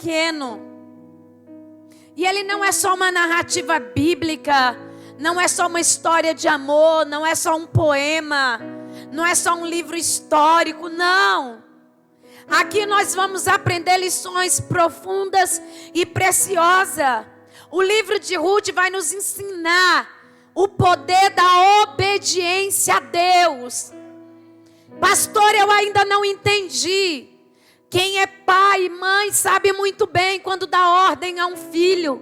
pequeno. E ele não é só uma narrativa bíblica, não é só uma história de amor, não é só um poema, não é só um livro histórico, não. Aqui nós vamos aprender lições profundas e preciosas. O livro de Ruth vai nos ensinar o poder da obediência a Deus. Pastor, eu ainda não entendi. Quem é pai e mãe sabe muito bem quando dá ordem a um filho.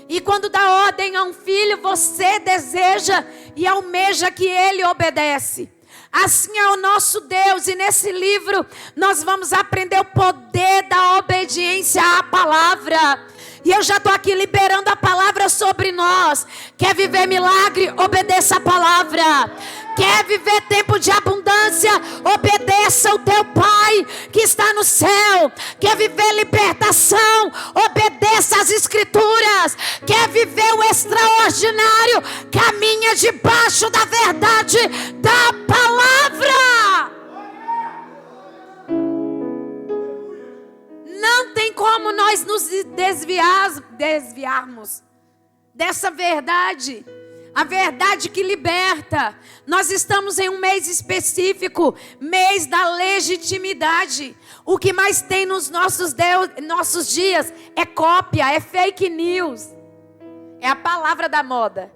E quando dá ordem a um filho, você deseja e almeja que ele obedece. Assim é o nosso Deus, e nesse livro nós vamos aprender o poder da obediência à palavra. E eu já estou aqui liberando a palavra sobre nós. Quer viver milagre? Obedeça a palavra. Quer viver tempo de abundância? Obedeça o teu Pai que está no céu. Quer viver libertação? Obedeça as Escrituras. Quer viver o extraordinário? Caminha debaixo da verdade da palavra. Não tem como nós nos desviarmos dessa verdade. A verdade que liberta. Nós estamos em um mês específico, mês da legitimidade. O que mais tem nos nossos dias é cópia, é fake news. É a palavra da moda.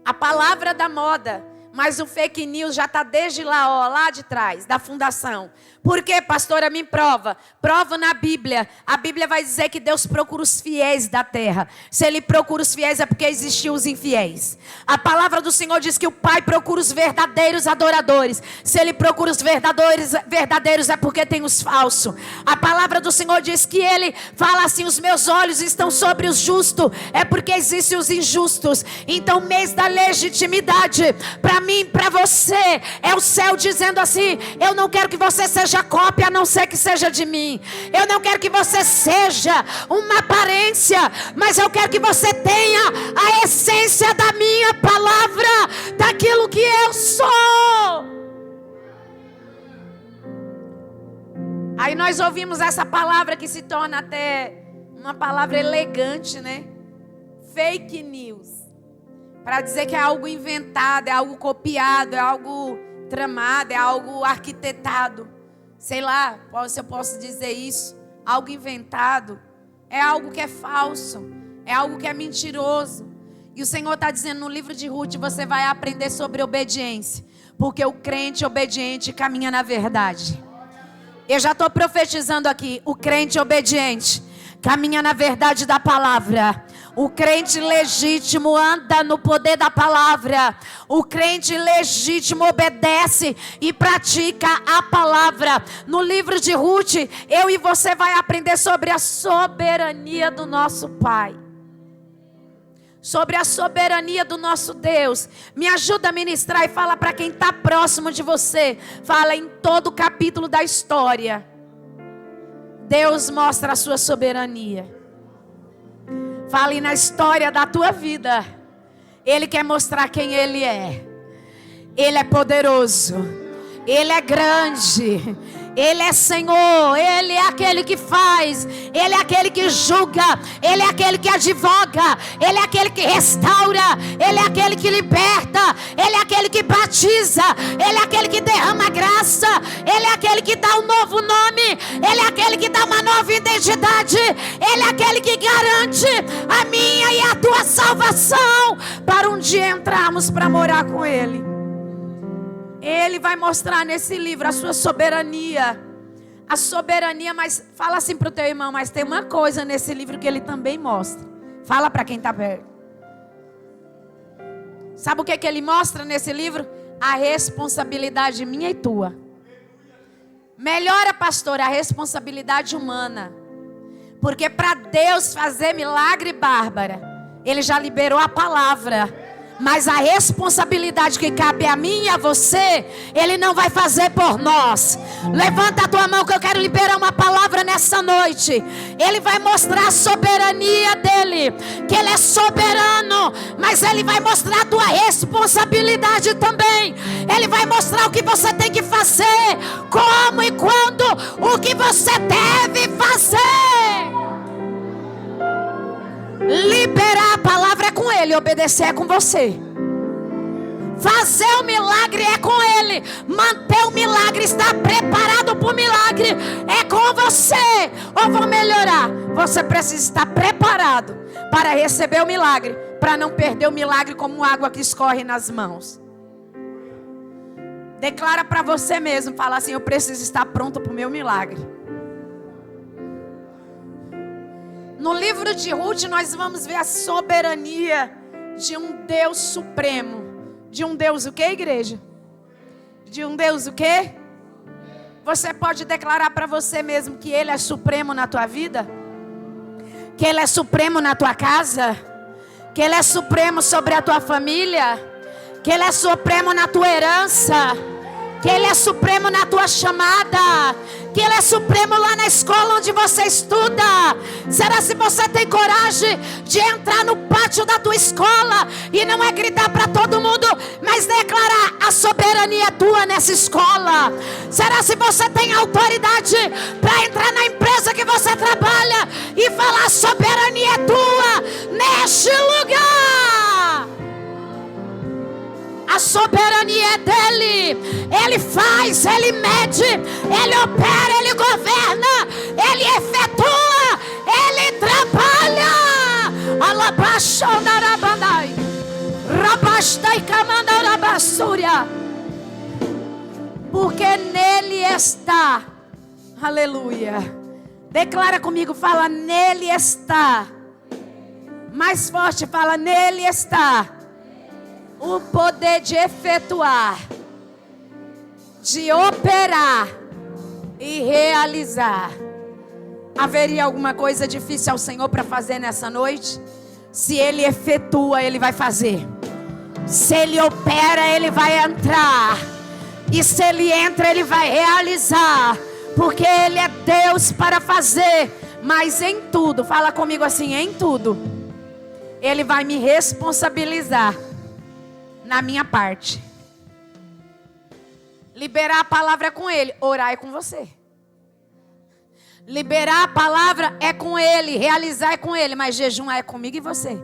A palavra da moda. Mas o fake news já está desde lá, lá de trás, da fundação. Por quê, pastora? Me prova. Prova na Bíblia. A Bíblia vai dizer que Deus procura os fiéis da terra. Se Ele procura os fiéis é porque existiam os infiéis. A palavra do Senhor diz que o Pai procura os verdadeiros adoradores. Se Ele procura os verdadeiros é porque tem os falsos. A palavra do Senhor diz que Ele fala assim: os meus olhos estão sobre os justos. É porque existem os injustos. Então, mês da legitimidade, para mim, para você, é o céu dizendo assim: eu não quero que você seja cópia, a não ser que seja de mim. Eu não quero que você seja uma aparência, mas eu quero que você tenha a essência da minha palavra, daquilo que eu sou. Aí nós ouvimos essa palavra que se torna até uma palavra elegante, né? Fake news. Para dizer que é algo inventado, é algo copiado, é algo tramado, é algo arquitetado. Sei lá se eu posso dizer isso. Algo inventado. É algo que é falso. É algo que é mentiroso. E o Senhor está dizendo no livro de Ruth: você vai aprender sobre obediência. Porque o crente obediente caminha na verdade. Eu já estou profetizando aqui. O crente obediente caminha na verdade da palavra. O crente legítimo anda no poder da palavra. O crente legítimo obedece e pratica a palavra. No livro de Ruth, eu e você vai aprender sobre a soberania do nosso Pai. Sobre a soberania do nosso Deus. Me ajuda a ministrar e fala para quem está próximo de você. Fala em todo o capítulo da história. Deus mostra a sua soberania. Fale na história da tua vida. Ele quer mostrar quem Ele é. Ele é poderoso. Ele é grande. Ele é Senhor. Ele é aquele que faz. Ele é aquele que julga. Ele é aquele que advoga. Ele é aquele que restaura. Ele é aquele que liberta. Ele é aquele que batiza. Ele é aquele que derrama graça. Ele é aquele que dá um novo nome. Ele é aquele que dá uma nova identidade. Ele é aquele que garante a minha e a tua salvação, para um dia entrarmos para morar com Ele. Ele vai mostrar nesse livro a sua soberania. A soberania, mas fala assim para o teu irmão: mas tem uma coisa nesse livro que ele também mostra. Fala para quem está perto. Sabe o que ele mostra nesse livro? A responsabilidade minha e tua. Melhora, pastor, a responsabilidade humana. Porque para Deus fazer milagre, Bárbara, Ele já liberou a palavra. Mas a responsabilidade que cabe a mim e a você, Ele não vai fazer por nós. Levanta a tua mão que eu quero liberar uma palavra nessa noite. Ele vai mostrar a soberania dEle, que Ele é soberano, mas Ele vai mostrar a tua responsabilidade também. Ele vai mostrar o que você tem que fazer, como e quando, o que você deve fazer. ele, obedecer é com você. Fazer o milagre é com ele. Manter o milagre, estar preparado para o milagre é com você. Ou vou melhorar, você precisa estar preparado para receber o milagre, para não perder o milagre como água que escorre nas mãos. Declara para você mesmo, fala assim: eu preciso estar pronto para o meu milagre. No livro de Ruth nós vamos ver a soberania de um Deus supremo. De um Deus o quê, igreja? De um Deus o quê? Você pode declarar para você mesmo que Ele é supremo na tua vida? Que Ele é supremo na tua casa? Que Ele é supremo sobre a tua família? Que Ele é supremo na tua herança? Que Ele é supremo na tua chamada? Que Ele é supremo lá na escola onde você estuda? Será se você tem coragem de entrar no pátio da tua escola e não é gritar para todo mundo, mas declarar: a soberania é tua nessa escola? Será se você tem autoridade para entrar na empresa que você trabalha e falar: a soberania é tua neste lugar? A soberania é dele. Ele faz, ele mede, ele opera, ele governa, ele efetua, ele trabalha. Alabaxondarabandai, rabastai camandarabassúria. Porque nele está. Aleluia. Declara comigo, fala: nele está. Mais forte, fala: nele está o poder de efetuar, de operar e realizar. Haveria alguma coisa difícil ao Senhor para fazer nessa noite? Se Ele efetua, Ele vai fazer. Se Ele opera, Ele vai entrar. E se Ele entra, Ele vai realizar. Porque Ele é Deus para fazer. Mas em tudo, fala comigo assim: em tudo, Ele vai me responsabilizar na minha parte. Liberar a palavra é com Ele, orar é com você. Liberar a palavra é com Ele, realizar é com Ele, mas jejum é comigo e você.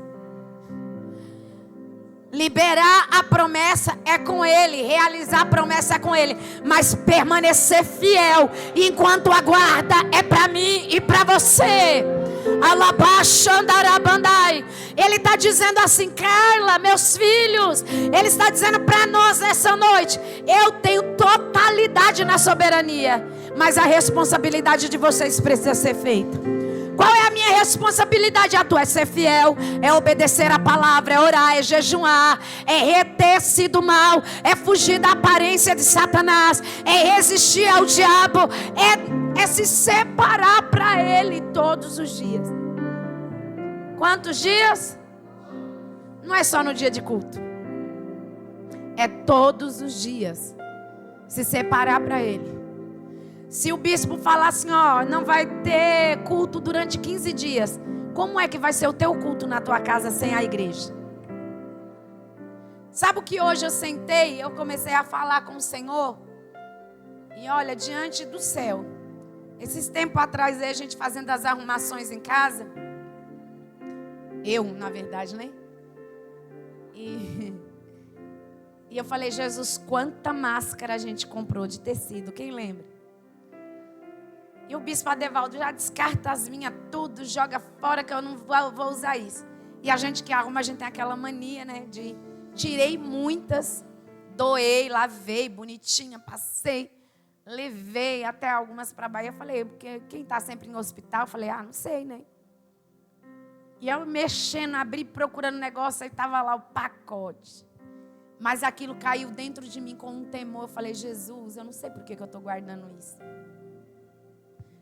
Liberar a promessa é com Ele, realizar a promessa é com Ele, mas permanecer fiel enquanto aguarda é para mim e para você. Alabaxandarabandai. Ele está dizendo assim: Carla, meus filhos, Ele está dizendo para nós nessa noite: eu tenho totalidade na soberania, mas a responsabilidade de vocês precisa ser feita. Qual é a minha responsabilidade? A tua é ser fiel, é obedecer a palavra, é orar, é jejuar, é reter-se do mal, é fugir da aparência de Satanás, é resistir ao diabo, é se separar para Ele todos os dias. Quantos dias? Não é só no dia de culto, é todos os dias. Se separar para Ele. Se o bispo falar assim: ó, não vai ter culto durante 15 dias, como é que vai ser o teu culto na tua casa sem a igreja? Sabe o que hoje eu sentei, eu comecei a falar com o Senhor, e olha, diante do céu, esses tempos atrás aí, a gente fazendo as arrumações em casa, eu, na verdade, né? E eu falei: Jesus, quanta máscara a gente comprou de tecido, quem lembra? E o bispo Adevaldo já descarta as minhas tudo, joga fora, que eu não vou usar isso. E a gente que arruma, a gente tem aquela mania, né? De tirei muitas, doei, lavei, bonitinha, passei, levei até algumas para a Bahia. Eu falei, porque quem está sempre em hospital, eu falei: não sei, né? E eu mexendo, abri, procurando negócio, aí estava lá o pacote. Mas aquilo caiu dentro de mim com um temor. Eu falei: Jesus, eu não sei por que eu estou guardando isso.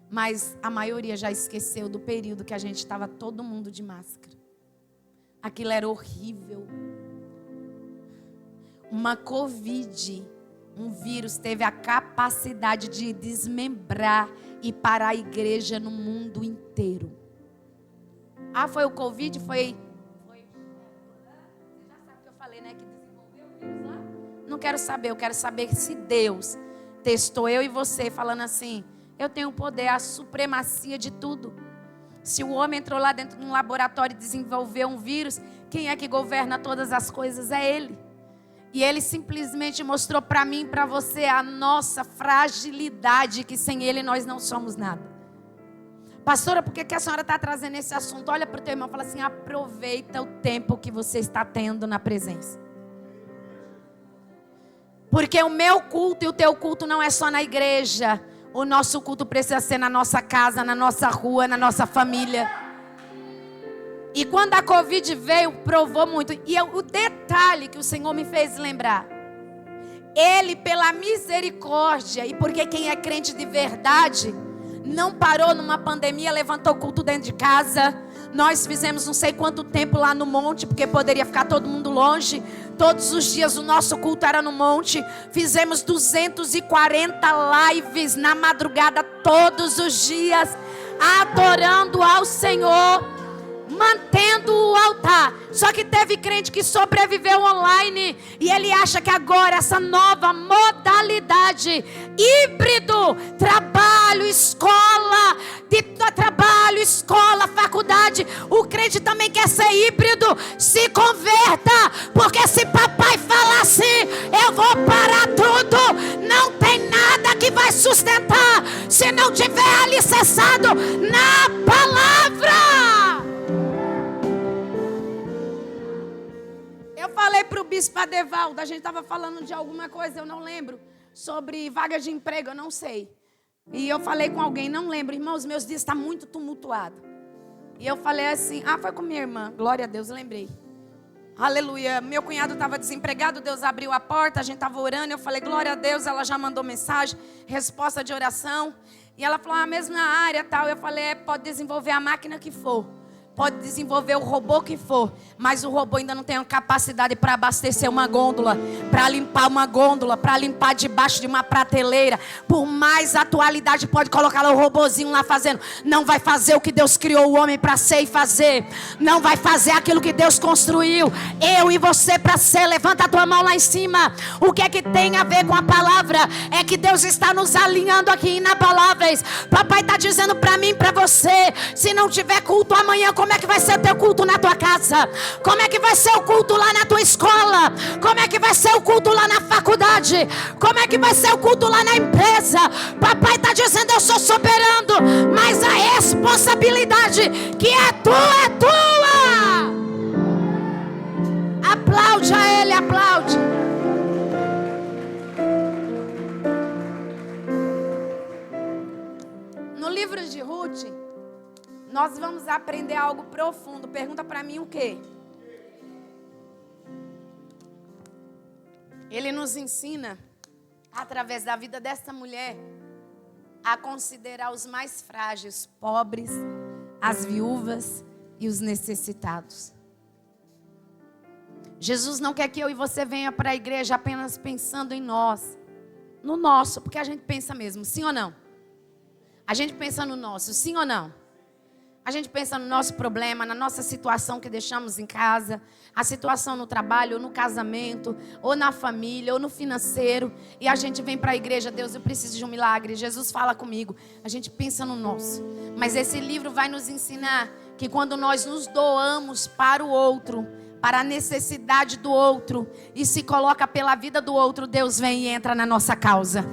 Mas a maioria já esqueceu do período que a gente estava todo mundo de máscara. Aquilo era horrível. Uma Covid, um vírus, teve a capacidade de desmembrar e parar a igreja no mundo inteiro. Foi o Covid? Foi. Você já sabe o que eu falei, né? Que desenvolveu o vírus lá? Não quero saber, eu quero saber se Deus testou eu e você falando assim: eu tenho o poder, a supremacia de tudo. Se o homem entrou lá dentro de um laboratório e desenvolveu um vírus, quem é que governa todas as coisas? É Ele. E Ele simplesmente mostrou para mim e para você a nossa fragilidade, que sem Ele nós não somos nada. Pastora, por que a senhora está trazendo esse assunto? Olha para o teu irmão e fala assim: aproveita o tempo que você está tendo na presença. Porque o meu culto e o teu culto não é só na igreja. O nosso culto precisa ser na nossa casa, na nossa rua, na nossa família. E quando a Covid veio, provou muito. E o detalhe que o Senhor me fez lembrar: Ele, pela misericórdia, e porque quem é crente de verdade, não parou numa pandemia, levantou culto dentro de casa. Nós fizemos não sei quanto tempo lá no monte, porque poderia ficar todo mundo longe. Todos os dias o nosso culto era no monte. Fizemos 240 lives na madrugada, todos os dias, adorando ao Senhor, mantendo o altar. Só que teve crente que sobreviveu online, e ele acha que agora essa nova modalidade, híbrido, trabalho, escola, trabalho, escola, faculdade, o crente também quer ser híbrido. Se converta, porque se papai falar assim, eu vou parar tudo, não tem nada que vai sustentar se não tiver alicerçado na palavra. Eu falei para o bispo Adevaldo, a gente estava falando de alguma coisa, eu não lembro, sobre vaga de emprego, eu não sei. E eu falei com alguém, não lembro, irmãos, meus dias estão muito tumultuados. E eu falei assim, foi com minha irmã, glória a Deus, lembrei. Aleluia, meu cunhado estava desempregado, Deus abriu a porta, a gente estava orando, eu falei, glória a Deus, ela já mandou mensagem, resposta de oração. E ela falou, a mesma área tal, eu falei, pode desenvolver a máquina que for. Pode desenvolver o robô que for, mas o robô ainda não tem a capacidade para abastecer uma gôndola, para limpar uma gôndola, para limpar debaixo de uma prateleira. Por mais atualidade pode colocar lá o robozinho lá fazendo, não vai fazer o que Deus criou o homem para ser e fazer. Não vai fazer aquilo que Deus construiu eu e você para ser. Levanta a tua mão lá em cima. O que é que tem a ver com a palavra? É que Deus está nos alinhando aqui inabaláveis. Papai está dizendo para mim, para você, se não tiver culto amanhã, como é que vai ser o teu culto na tua casa? Como é que vai ser o culto lá na tua escola? Como é que vai ser o culto lá na faculdade? Como é que vai ser o culto lá na empresa? Papai está dizendo, eu sou soberano, mas a responsabilidade que é tua. Aplaude a Ele, aplaude. No livro de Ruth, nós vamos aprender algo profundo. Pergunta para mim o quê? Ele nos ensina, através da vida dessa mulher, a considerar os mais frágeis, pobres, as viúvas e os necessitados. Jesus não quer que eu e você venha para a igreja apenas pensando em nós, no nosso, porque a gente pensa mesmo, sim ou não? A gente pensa no nosso, sim ou não? A gente pensa no nosso problema, na nossa situação que deixamos em casa, a situação no trabalho, ou no casamento, ou na família, ou no financeiro. E a gente vem para a igreja, Deus, eu preciso de um milagre. Jesus fala comigo. A gente pensa no nosso. Mas esse livro vai nos ensinar que quando nós nos doamos para o outro, para a necessidade do outro, e se coloca pela vida do outro, Deus vem e entra na nossa causa.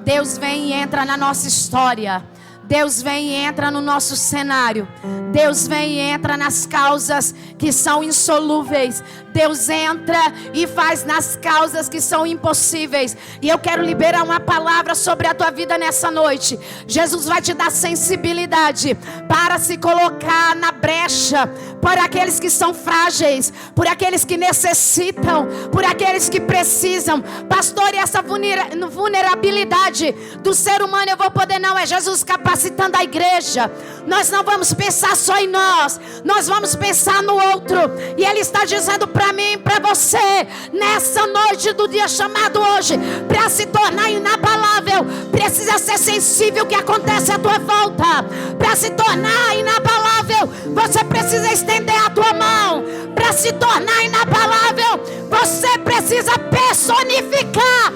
Deus vem e entra na nossa história. Deus vem e entra no nosso cenário. Deus vem e entra nas causas que são insolúveis. Deus entra e faz nas causas que são impossíveis. E eu quero liberar uma palavra sobre a tua vida nessa noite. Jesus vai te dar sensibilidade para se colocar na brecha por aqueles que são frágeis, por aqueles que necessitam, por aqueles que precisam. Pastor, e essa vulnerabilidade do ser humano eu vou poder? Não, é Jesus capacitando a igreja. Nós não vamos pensar só em nós, nós vamos pensar no outro. E Ele está dizendo para mim e para você, nessa noite do dia chamado hoje, para se tornar inabalável, precisa ser sensível ao que acontece à tua volta. Para se tornar inabalável, você precisa estender a tua mão. Para se tornar inabalável, você precisa personificar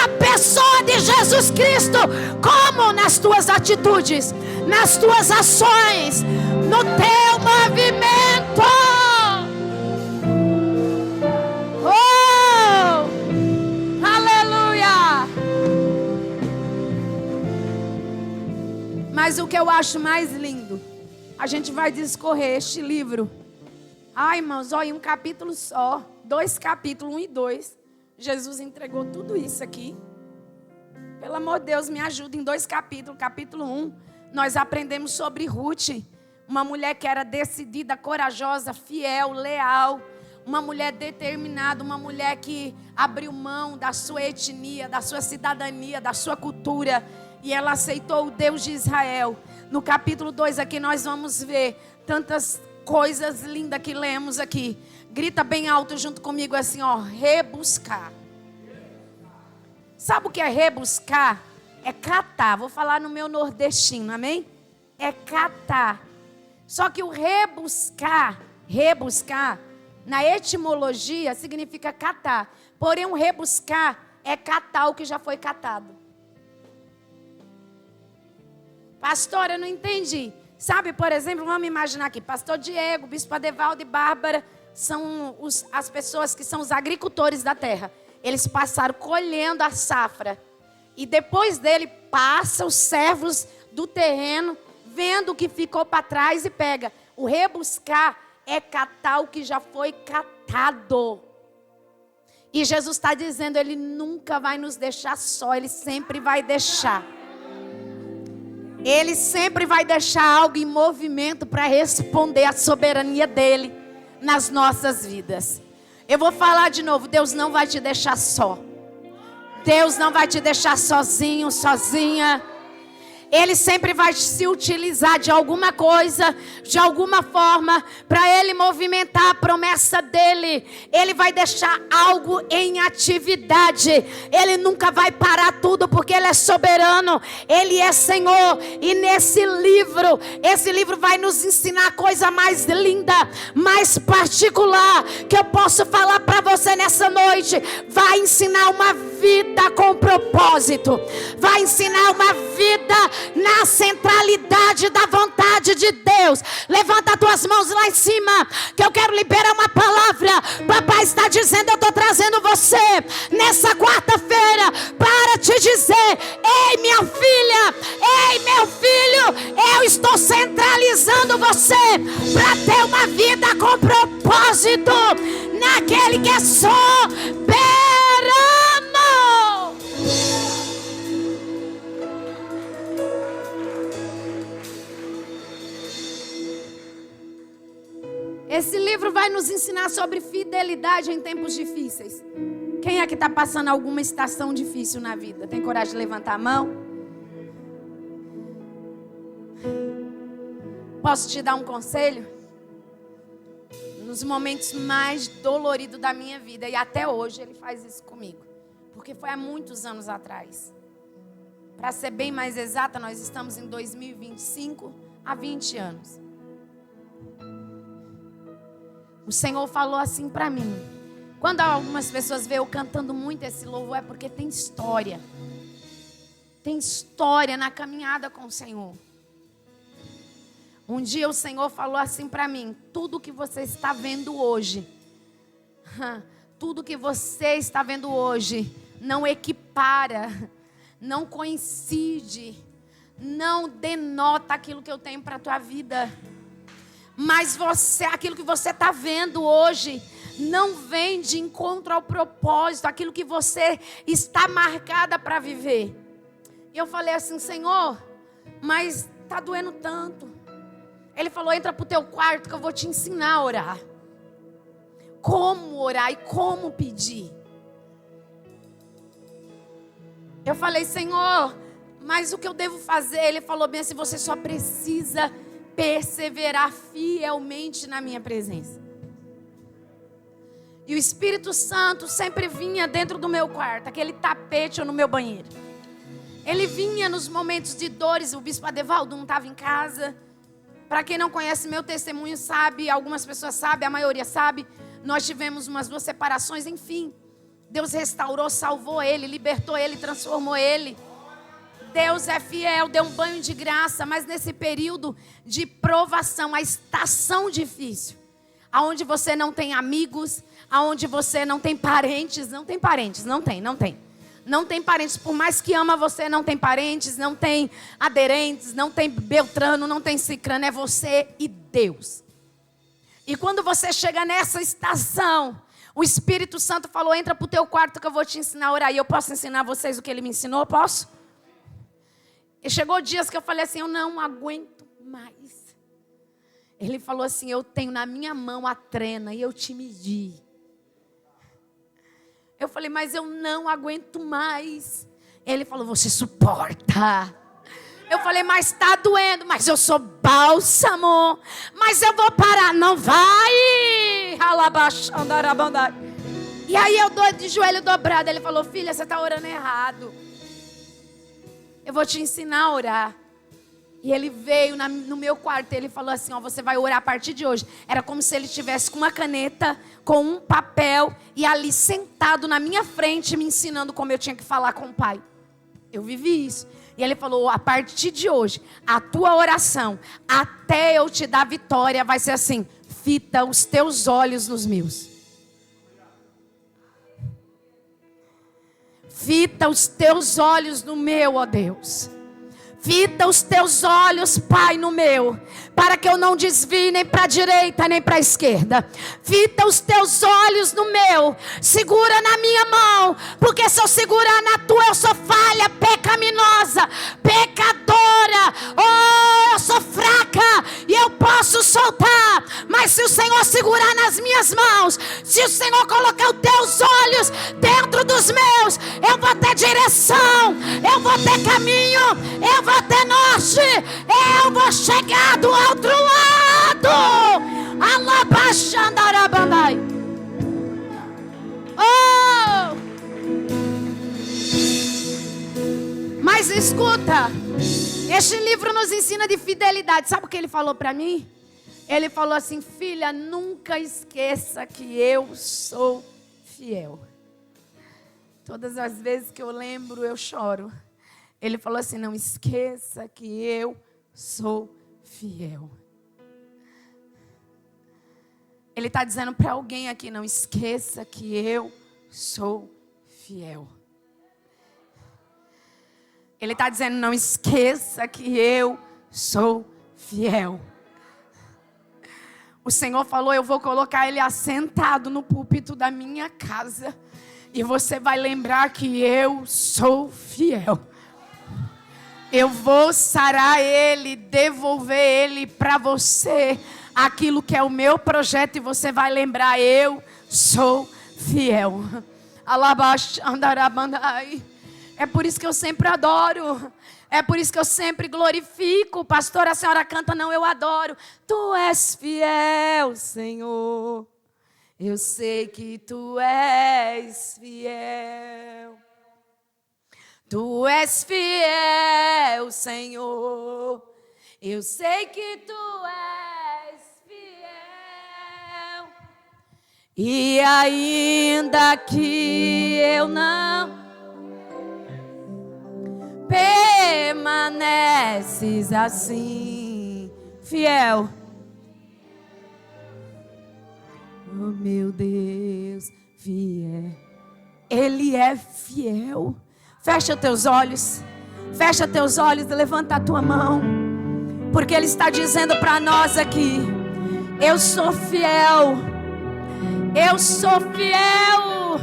a pessoa de Jesus Cristo. Como? Nas tuas atitudes, nas tuas ações, no teu movimento. Oh! Aleluia! Mas o que eu acho mais lindo, a gente vai discorrer este livro. Ai, irmãos, olha, em um capítulo só, 2 capítulos, 1 e 2, Jesus entregou tudo isso aqui. Pelo amor de Deus, me ajuda em 2 capítulos. Capítulo 1, nós aprendemos sobre Ruth, uma mulher que era decidida, corajosa, fiel, leal, uma mulher determinada, uma mulher que abriu mão da sua etnia, da sua cidadania, da sua cultura, e ela aceitou o Deus de Israel. No capítulo 2 aqui nós vamos ver tantas coisas lindas que lemos aqui. Grita bem alto junto comigo assim, ó, rebuscar. Sabe o que é rebuscar? É catar. Vou falar no meu nordestino, amém? É catar. Só que o rebuscar, na etimologia significa catar. Porém, o rebuscar é catar o que já foi catado. Pastor, eu não entendi. Sabe, por exemplo, vamos imaginar aqui, pastor Diego, bispo Adevaldo e Bárbara são as pessoas que são os agricultores da terra. Eles passaram colhendo a safra. E depois dele, passa os servos do terreno, vendo o que ficou para trás e pega. O rebuscar é catar o que já foi catado. E Jesus está dizendo, Ele nunca vai nos deixar só, Ele sempre vai deixar. Ele sempre vai deixar algo em movimento para responder à soberania dEle nas nossas vidas. Eu vou falar de novo, Deus não vai te deixar só. Deus não vai te deixar sozinho, sozinha. Ele sempre vai se utilizar de alguma coisa, de alguma forma, para Ele movimentar a promessa dEle. Ele vai deixar algo em atividade. Ele nunca vai parar tudo, porque Ele é soberano. Ele é Senhor. E esse livro vai nos ensinar a coisa mais linda, mais particular, que eu posso falar para você nessa noite. Vai ensinar uma vida com propósito. Vai ensinar uma vida na centralidade da vontade de Deus. Levanta as tuas mãos lá em cima, que eu quero liberar uma palavra. Papai está dizendo, eu estou trazendo você nessa quarta-feira para te dizer, ei minha filha, ei meu filho, eu estou centralizando você para ter uma vida com propósito naquele que é soberano. Esse livro vai nos ensinar sobre fidelidade em tempos difíceis. Quem é que está passando alguma estação difícil na vida? Tem coragem de levantar a mão? Posso te dar um conselho? Nos momentos mais doloridos da minha vida, e até hoje Ele faz isso comigo, porque foi há muitos anos atrás. Para ser bem mais exata, nós estamos em 2025, há 20 anos. O Senhor falou assim para mim. Quando algumas pessoas veem eu cantando muito esse louvor, é porque tem história. Tem história na caminhada com o Senhor. Um dia o Senhor falou assim para mim: tudo que você está vendo hoje, tudo que você está vendo hoje, não equipara, não coincide, não denota aquilo que eu tenho para a tua vida. Mas aquilo que você está vendo hoje, não vem de encontro ao propósito, aquilo que você está marcada para viver. E eu falei assim: Senhor, mas está doendo tanto. Ele falou: entra para o teu quarto que eu vou te ensinar a orar. Como orar e como pedir. Eu falei: Senhor, mas o que eu devo fazer? Ele falou bem assim: você só precisa perseverar fielmente na minha presença. E o Espírito Santo sempre vinha dentro do meu quarto, aquele tapete ou no meu banheiro. Ele vinha nos momentos de dores. O bispo Adevaldo não estava em casa. Para quem não conhece meu testemunho sabe, algumas pessoas sabem, a maioria sabe. Nós tivemos umas 2 separações, enfim. Deus restaurou, salvou ele, libertou ele, transformou ele. Deus é fiel, deu um banho de graça, mas nesse período de provação, a estação difícil, aonde você não tem amigos, aonde você não tem parentes, não tem parentes, por mais que ama você, não tem parentes, não tem aderentes, não tem Beltrano, não tem Cicrano, é você e Deus. E quando você chega nessa estação, o Espírito Santo falou, entra para o teu quarto que eu vou te ensinar a orar. E eu posso ensinar vocês o que ele me ensinou? Posso? E chegou dias que eu falei assim, eu não aguento mais. Ele falou assim, eu tenho na minha mão a trena e eu te medi. Eu falei, mas eu não aguento mais. Ele falou, você suporta. Eu falei, mas está doendo. Mas eu sou bálsamo. Mas eu vou parar. Não vai. E aí eu dou de joelho dobrado. Ele falou, filha, você está orando errado. Eu vou te ensinar a orar. E ele veio no meu quarto, ele falou assim, ó, você vai orar a partir de hoje. Era como se ele estivesse com uma caneta, com um papel, e ali sentado na minha frente, me ensinando como eu tinha que falar com o Pai. Eu vivi isso. E ele falou, a partir de hoje, a tua oração, até eu te dar vitória, vai ser assim, fita os teus olhos nos meus. Fita os teus olhos no meu, ó Deus. Fita os teus olhos, Pai, no meu, para que eu não desvie nem para a direita, nem para a esquerda. Fita os teus olhos no meu, segura na minha mão, porque se eu segurar na tua, eu sou falha, pecaminosa, pecadora. Oh, eu sou fraca e eu posso soltar, mas se o Senhor segurar nas minhas mãos, se o Senhor colocar os teus olhos dentro dos meus, eu vou ter direção, eu vou ter caminho, eu vou ter norte, eu vou chegar do outro lado. Alabaxandarabandai. Oh! Mas escuta, este livro nos ensina de fidelidade. Sabe o que ele falou para mim? Ele falou assim, filha, nunca esqueça que eu sou fiel. Todas as vezes que eu lembro, eu choro. Ele falou assim, não esqueça que eu sou fiel. Ele está dizendo para alguém aqui, não esqueça que eu sou fiel. Ele está dizendo, não esqueça que eu sou fiel. O Senhor falou, eu vou colocar ele assentado no púlpito da minha casa. E você vai lembrar que eu sou fiel. Eu vou sarar ele, devolver ele para você. Aquilo que é o meu projeto. E você vai lembrar, eu sou fiel. Alabaxandarabandai. É por isso que eu sempre adoro. É por isso que eu sempre glorifico. Pastor, a senhora canta, não, eu adoro. Tu és fiel, Senhor. Eu sei que tu és fiel. Tu és fiel, Senhor. Eu sei que tu és fiel. E ainda que eu não permaneces assim, fiel. Oh meu Deus, fiel. Ele é fiel. Fecha teus olhos. Fecha teus olhos e levanta a tua mão. Porque Ele está dizendo para nós aqui, eu sou fiel. Eu sou fiel.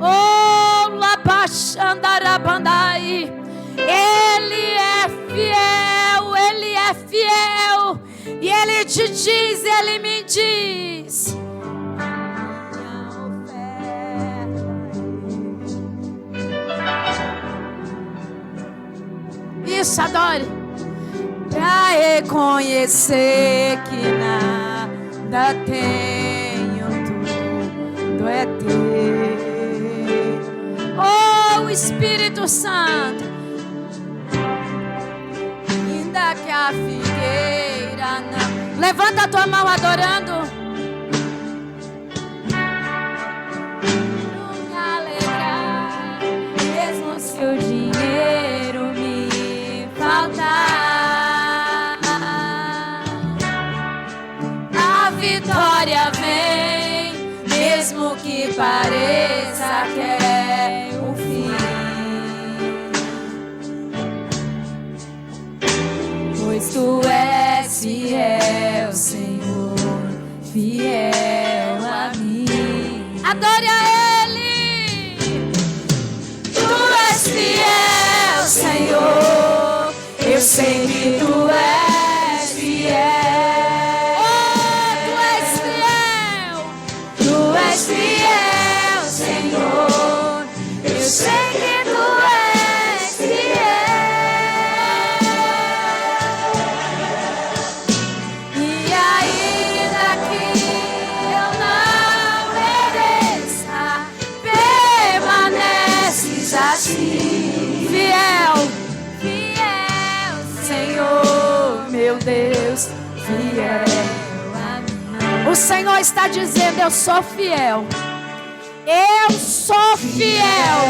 Oh, Labaxandarabandai. Ele é fiel, Ele é fiel. E Ele te diz, Ele me diz. Isso, adore. Pra reconhecer que nada tenho, tudo é teu. Oh, Espírito Santo. Ainda que a figueira não. Levanta a tua mão adorando. Não me alegrar, mesmo se o dinheiro me vitória vem, mesmo que pareça que é o fim. Pois tu és fiel, Senhor, fiel a mim. Adore a Ele. Tu és fiel, Senhor, eu sei que tu és fiel. Oh, tu és fiel. Tu és fiel, Senhor, eu sei que tu és fiel. E ainda que eu não mereça, permaneces assim, fiel, fiel, Senhor, meu Deus, fiel. O Senhor está dizendo: eu sou fiel. Eu sou fiel.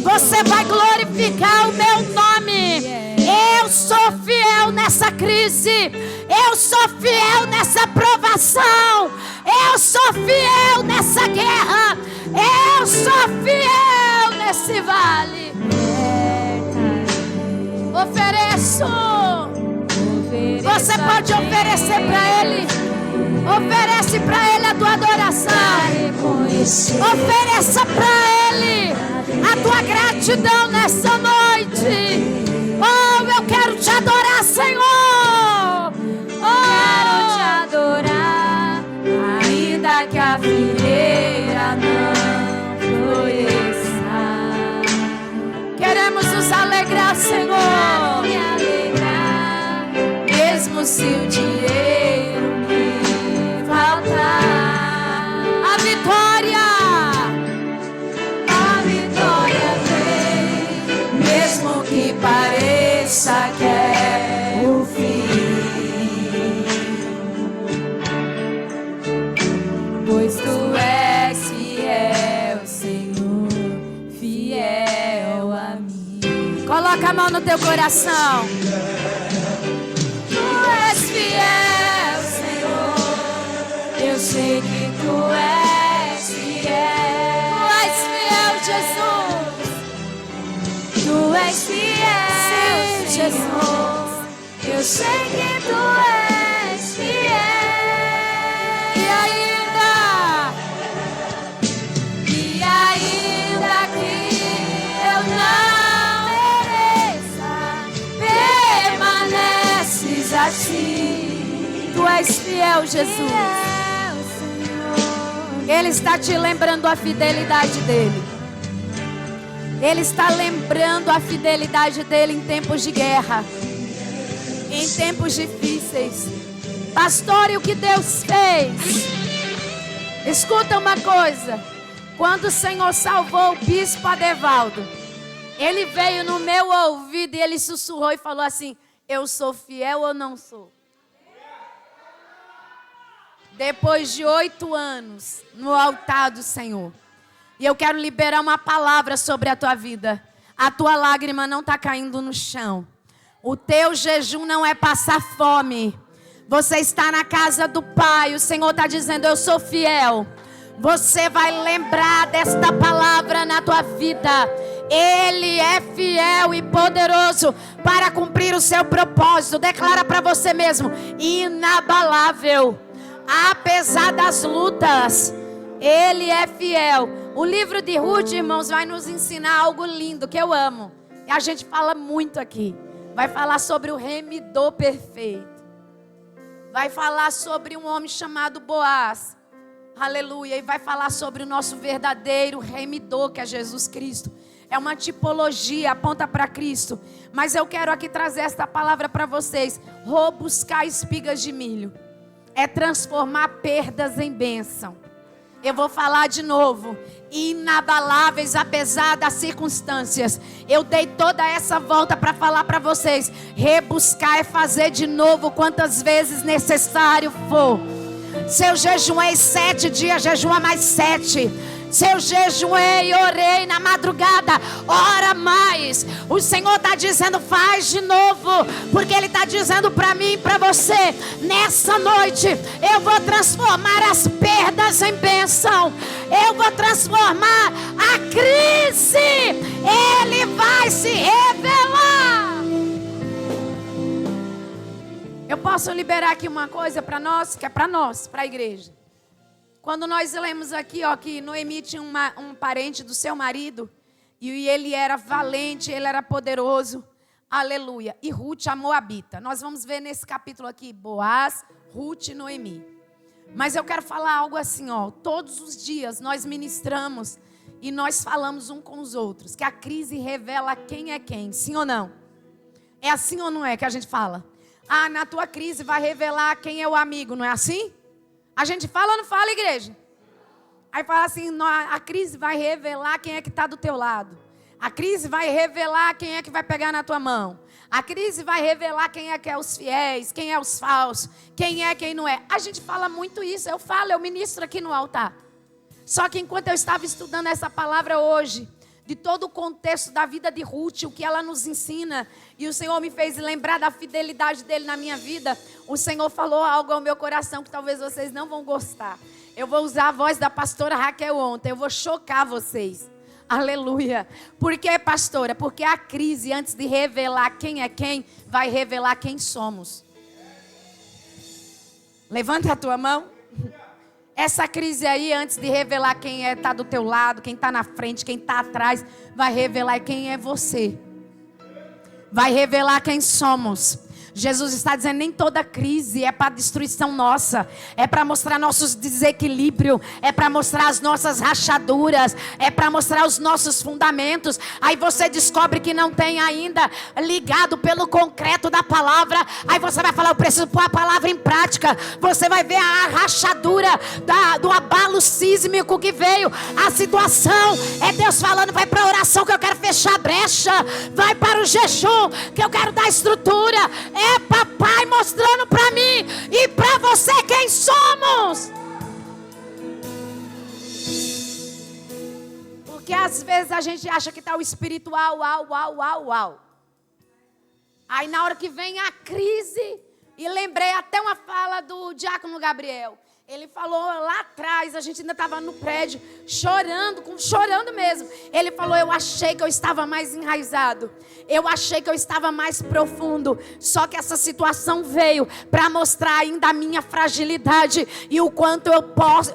Você vai glorificar o meu nome. Eu sou fiel nessa crise. Eu sou fiel nessa provação. Eu sou fiel nessa guerra. Eu sou fiel nesse vale. Ofereço. Você pode oferecer para Ele. Oferece para Ele a tua adoração. Ofereça para Ele a tua gratidão nessa noite. Oh, eu quero te adorar, Senhor. Quero te adorar, ainda que a figueira não floresça. Queremos nos alegrar, Senhor. Quero me alegrar, mesmo se o dinheiro me faltar. A vitória vem, mesmo que pareça que é o fim. Pois tu és fiel, Senhor, fiel a mim. Coloca a mão no teu coração. Tu és fiel, Senhor, eu sei que tu és fiel. Tu és fiel, Jesus. Tu és fiel, Jesus. Eu sei que tu és fiel. E ainda que eu não mereça, permaneces assim. Tu és fiel, Jesus. Ele está te lembrando a fidelidade dele. Ele está lembrando a fidelidade dele em tempos de guerra, em tempos difíceis. Pastor, e o que Deus fez? Escuta uma coisa. Quando o Senhor salvou o bispo Adevaldo, ele veio no meu ouvido e ele sussurrou e falou assim: eu sou fiel ou não sou? Depois de 8 anos no altar do Senhor. E eu quero liberar uma palavra sobre a tua vida. A tua lágrima não está caindo no chão. O teu jejum não é passar fome. Você está na casa do Pai. O Senhor está dizendo: eu sou fiel. Você vai lembrar desta palavra na tua vida. Ele é fiel e poderoso para cumprir o seu propósito. Declara para você mesmo: inabalável. Apesar das lutas, Ele é fiel. O livro de Ruth, irmãos, vai nos ensinar algo lindo que eu amo. E a gente fala muito aqui. Vai falar sobre o remidor perfeito. Vai falar sobre um homem chamado Boaz. Aleluia. E vai falar sobre o nosso verdadeiro remidor, que é Jesus Cristo. É uma tipologia, aponta para Cristo. Mas eu quero aqui trazer esta palavra para vocês. Robuscar espigas de milho é transformar perdas em bênção. Eu vou falar de novo. Inabaláveis apesar das circunstâncias. Eu dei toda essa volta para falar para vocês. Rebuscar é fazer de novo quantas vezes necessário for. Seu jejum é 7 dias, jejua mais 7. Se eu jejuei, orei na madrugada, ora mais. O Senhor está dizendo, faz de novo. Porque Ele está dizendo para mim e para você, nessa noite, eu vou transformar as perdas em bênção. Eu vou transformar a crise. Ele vai se revelar. Eu posso liberar aqui uma coisa para nós, que é para nós, para a igreja. Quando nós lemos aqui, ó, que Noemi tinha um parente do seu marido, e ele era valente, ele era poderoso, aleluia. E Ruth, a moabita. Nós vamos ver nesse capítulo aqui, Boaz, Ruth e Noemi. Mas eu quero falar algo assim, ó. Todos os dias nós ministramos e nós falamos um com os outros, que a crise revela quem é quem, sim ou não? É assim ou não é que a gente fala? Ah, na tua crise vai revelar quem é o amigo, não é assim? A gente fala ou não fala, igreja? Aí fala assim, a crise vai revelar quem é que está do teu lado. A crise vai revelar quem é que vai pegar na tua mão. A crise vai revelar quem é que é os fiéis, quem é os falsos, quem é, quem não é. A gente fala muito isso, eu ministro aqui no altar. Só que enquanto eu estava estudando essa palavra hoje, de todo o contexto da vida de Ruth, o que ela nos ensina, e o Senhor me fez lembrar da fidelidade dele na minha vida, o Senhor falou algo ao meu coração que talvez vocês não vão gostar. Eu vou usar a voz da pastora Raquel ontem, eu vou chocar vocês. Aleluia. Por que, pastora? Porque a crise, antes de revelar quem é quem, vai revelar quem somos. Levanta a tua mão. Essa crise aí, antes de revelar quem está do teu lado, quem está na frente, quem está atrás, vai revelar quem é você. Vai revelar quem somos. Jesus está dizendo, nem toda crise é para destruição nossa. É para mostrar nossos desequilíbrios. É para mostrar as nossas rachaduras. É para mostrar os nossos fundamentos. Aí você descobre que não tem ainda ligado pelo concreto da palavra. Aí você vai falar, eu preciso pôr a palavra em prática. Você vai ver a rachadura do abalo sísmico que veio. A situação é Deus falando, vai para a oração que eu quero fechar a brecha. Vai para o jejum que eu quero dar estrutura. É papai mostrando para mim e para você quem somos. Porque às vezes a gente acha que está o espiritual, uau. Aí na hora que vem a crise, e lembrei até uma fala do diácono Gabriel. Ele falou lá atrás, a gente ainda estava no prédio, chorando mesmo. Ele falou, eu achei que eu estava mais enraizado. Eu achei que eu estava mais profundo. Só que essa situação veio para mostrar ainda a minha fragilidade. E o quanto eu posso...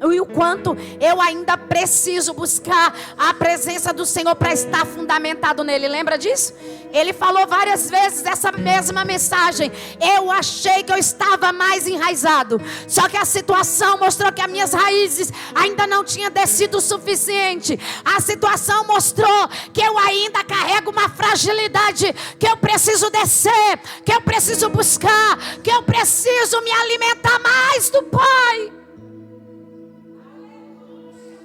E o quanto eu ainda preciso buscar a presença do Senhor para estar fundamentado nele. Lembra disso? Ele falou várias vezes essa mesma mensagem. Eu achei que eu estava mais enraizado. Só que a situação mostrou que as minhas raízes ainda não tinham descido o suficiente. A situação mostrou que eu ainda carrego uma fragilidade, que eu preciso descer, que eu preciso buscar, que eu preciso me alimentar mais do Pai.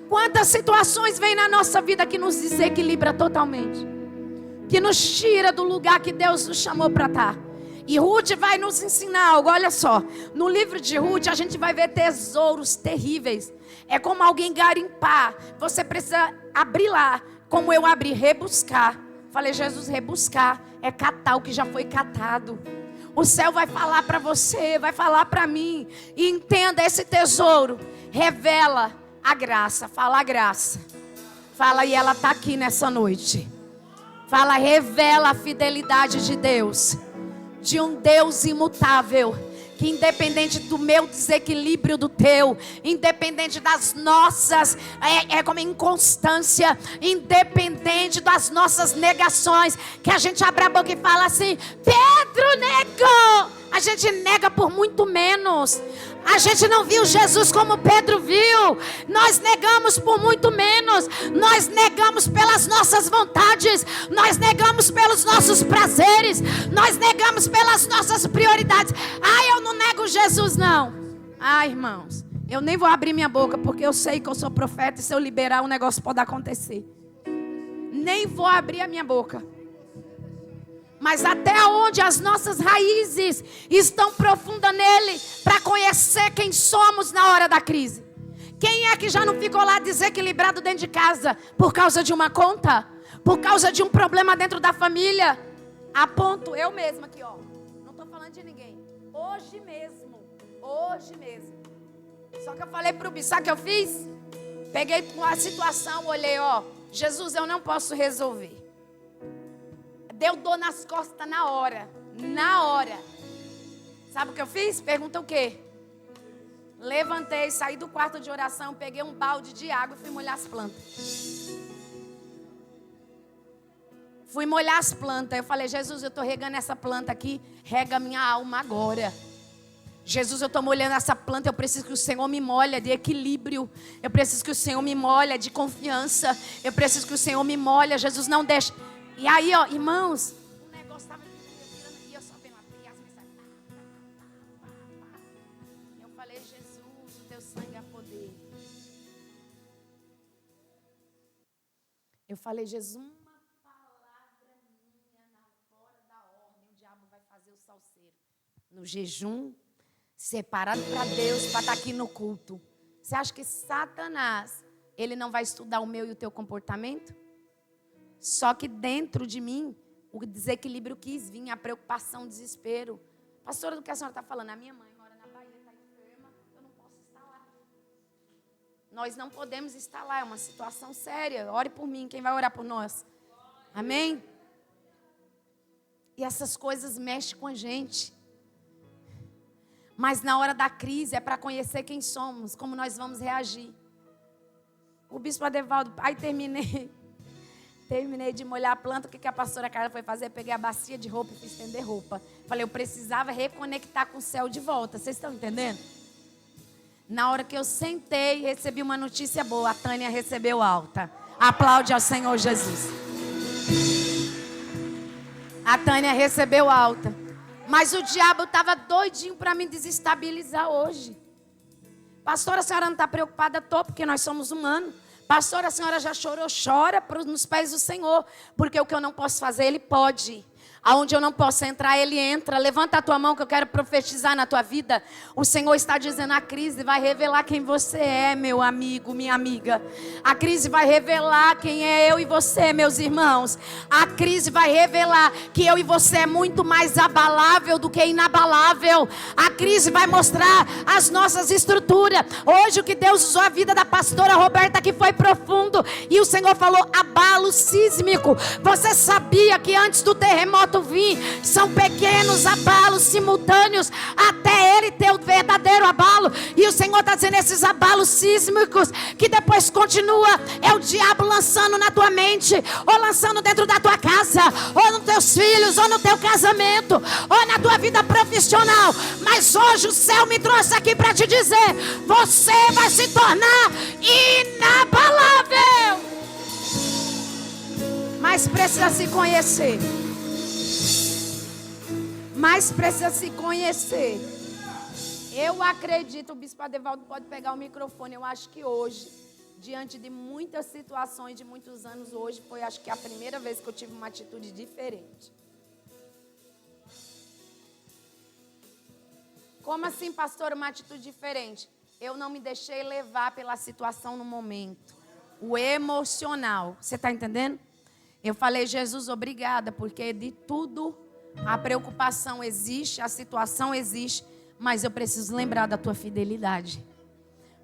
Quantas situações vêm na nossa vida que nos desequilibra totalmente, que nos tira do lugar que Deus nos chamou para estar. E Ruth vai nos ensinar algo, olha só. No livro de Ruth a gente vai ver tesouros terríveis. É como alguém garimpar. Você precisa abrir lá, como eu abri, rebuscar. Falei, Jesus, rebuscar é catar o que já foi catado. O céu vai falar para você, vai falar para mim. E entenda, esse tesouro revela a graça. Fala a graça. Fala, e ela está aqui nessa noite. Fala, revela a fidelidade de Deus. De um Deus imutável. Que independente do meu desequilíbrio do teu, independente das nossas como inconstância, independente das nossas negações, que a gente abre a boca e fala assim, Pedro negou. A gente nega por muito menos. A gente não viu Jesus como Pedro viu. Nós negamos por muito menos. Nós negamos pelas nossas vontades. Nós negamos pelos nossos prazeres. Nós negamos pelas nossas prioridades. Eu não nego Jesus não. Irmãos, eu nem vou abrir minha boca, porque eu sei que eu sou profeta. E se eu liberar, o negócio pode acontecer. Nem vou abrir a minha boca. Mas até onde as nossas raízes estão profundas nele, para conhecer quem somos na hora da crise. Quem é que já não ficou lá desequilibrado dentro de casa por causa de uma conta? Por causa de um problema dentro da família? Aponto eu mesma aqui, ó. Não estou falando de ninguém. Hoje mesmo. Só que eu falei para o bispo, sabe o que eu fiz? Peguei a situação, olhei, ó. Jesus, eu não posso resolver. Deu dor nas costas na hora. Sabe o que eu fiz? Pergunta o quê? Levantei, saí do quarto de oração, peguei um balde de água e fui molhar as plantas. Eu falei, Jesus, eu estou regando essa planta aqui, rega minha alma agora. Jesus, eu estou molhando essa planta, eu preciso que o Senhor me molhe de equilíbrio. Eu preciso que o Senhor me molhe de confiança. Eu preciso que o Senhor me molhe, Jesus, não deixe. E aí, ó, irmãos, o negócio estava virando e eu só vendo as mensagens. Eu falei, Jesus, o teu sangue é poder. Eu falei, Jesus, uma palavra minha fora da ordem, o diabo vai fazer o salseiro. No jejum, separado para Deus, para estar aqui no culto. Você acha que Satanás, ele não vai estudar o meu e o teu comportamento? Só que dentro de mim, o desequilíbrio quis vir, a preocupação, o desespero. Pastora, do que a senhora está falando? A minha mãe mora na Bahia, está enferma, eu não posso estar lá. Nós não podemos estar lá, é uma situação séria. Ore por mim, quem vai orar por nós? Amém? E essas coisas mexem com a gente. Mas na hora da crise é para conhecer quem somos, como nós vamos reagir. O bispo Adevaldo, aí terminei de molhar a planta. O que a pastora Carla foi fazer? Peguei a bacia de roupa e fui estender roupa. Falei, eu precisava reconectar com o céu de volta. Vocês estão entendendo? Na hora que eu sentei, recebi uma notícia boa. A Tânia recebeu alta. Aplaude ao Senhor Jesus. A Tânia recebeu alta. Mas o diabo estava doidinho para me desestabilizar hoje. Pastora, a senhora não está preocupada? Estou, porque nós somos humanos. Pastora, a senhora já chorou? Chora nos pés do Senhor. Porque o que eu não posso fazer, Ele pode. Aonde eu não posso entrar, Ele entra. Levanta a tua mão que eu quero profetizar na tua vida. O Senhor está dizendo, a crise vai revelar quem você é, meu amigo, minha amiga. A crise vai revelar quem é eu e você, meus irmãos. A crise vai revelar que eu e você é muito mais abalável do que inabalável. A crise vai mostrar as nossas estruturas. Hoje o que Deus usou a vida da pastora Roberta que foi profundo. E o Senhor falou abalo sísmico. Você sabia que antes do terremoto vir, são pequenos abalos simultâneos até ele ter o verdadeiro abalo. E o Senhor está dizendo, esses abalos sísmicos que depois continua, é o diabo lançando na tua mente, ou lançando dentro da tua casa, ou nos teus filhos, ou no teu casamento, ou na tua vida profissional. Mas hoje o céu me trouxe aqui para te dizer, você vai se tornar inabalável. Mas precisa se conhecer. Eu acredito, o bispo Adevaldo pode pegar o microfone. Eu acho que hoje, diante de muitas situações de muitos anos, hoje foi, acho que a primeira vez que eu tive uma atitude diferente. Como assim, pastor, uma atitude diferente? Eu não me deixei levar pela situação no momento. O emocional. Você está entendendo? Eu falei, Jesus, obrigada, porque de tudo a preocupação existe, a situação existe, mas eu preciso lembrar da tua fidelidade.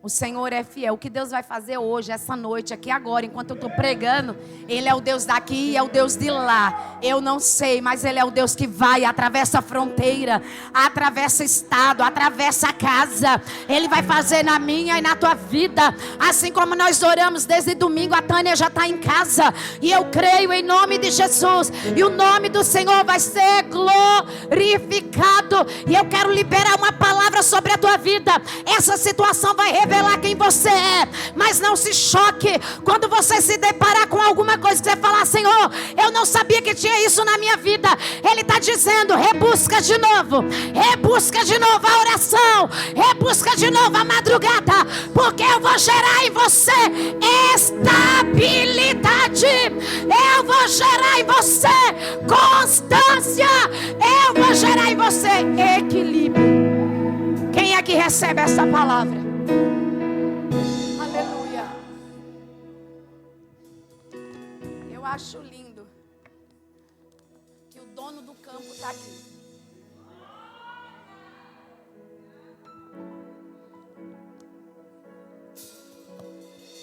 O Senhor é fiel. O que Deus vai fazer hoje, essa noite, aqui agora, enquanto eu estou pregando, Ele é o Deus daqui e é o Deus de lá. Eu não sei, mas Ele é o Deus que vai, atravessa a fronteira, atravessa estado, atravessa a casa. Ele vai fazer na minha e na tua vida. Assim como nós oramos desde domingo, a Tânia já está em casa. E eu creio em nome de Jesus. E o nome do Senhor vai ser glorificado. E eu quero liberar uma palavra sobre a tua vida. Essa situação vai revelar quem você é, mas não se choque quando você se deparar com alguma coisa que você falar, Senhor, eu não sabia que tinha isso na minha vida. Ele está dizendo, rebusca de novo a oração, rebusca de novo a madrugada, porque eu vou gerar em você estabilidade, eu vou gerar em você constância, eu vou gerar em você equilíbrio. Quem é que recebe essa palavra? acho lindo que o dono do campo está aqui.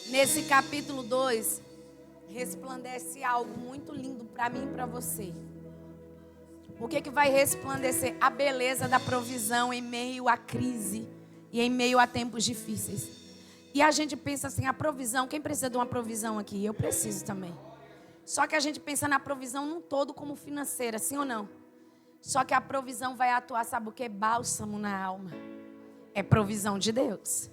Nesse capítulo 2, resplandece algo muito lindo para mim e para você. O que vai resplandecer? A beleza da provisão em meio à crise e em meio a tempos difíceis. E a gente pensa assim, a provisão, quem precisa de uma provisão aqui? Eu preciso também. Só que a gente pensa na provisão num todo como financeira, sim ou não? Só que a provisão vai atuar, sabe o que? Bálsamo na alma. É provisão de Deus.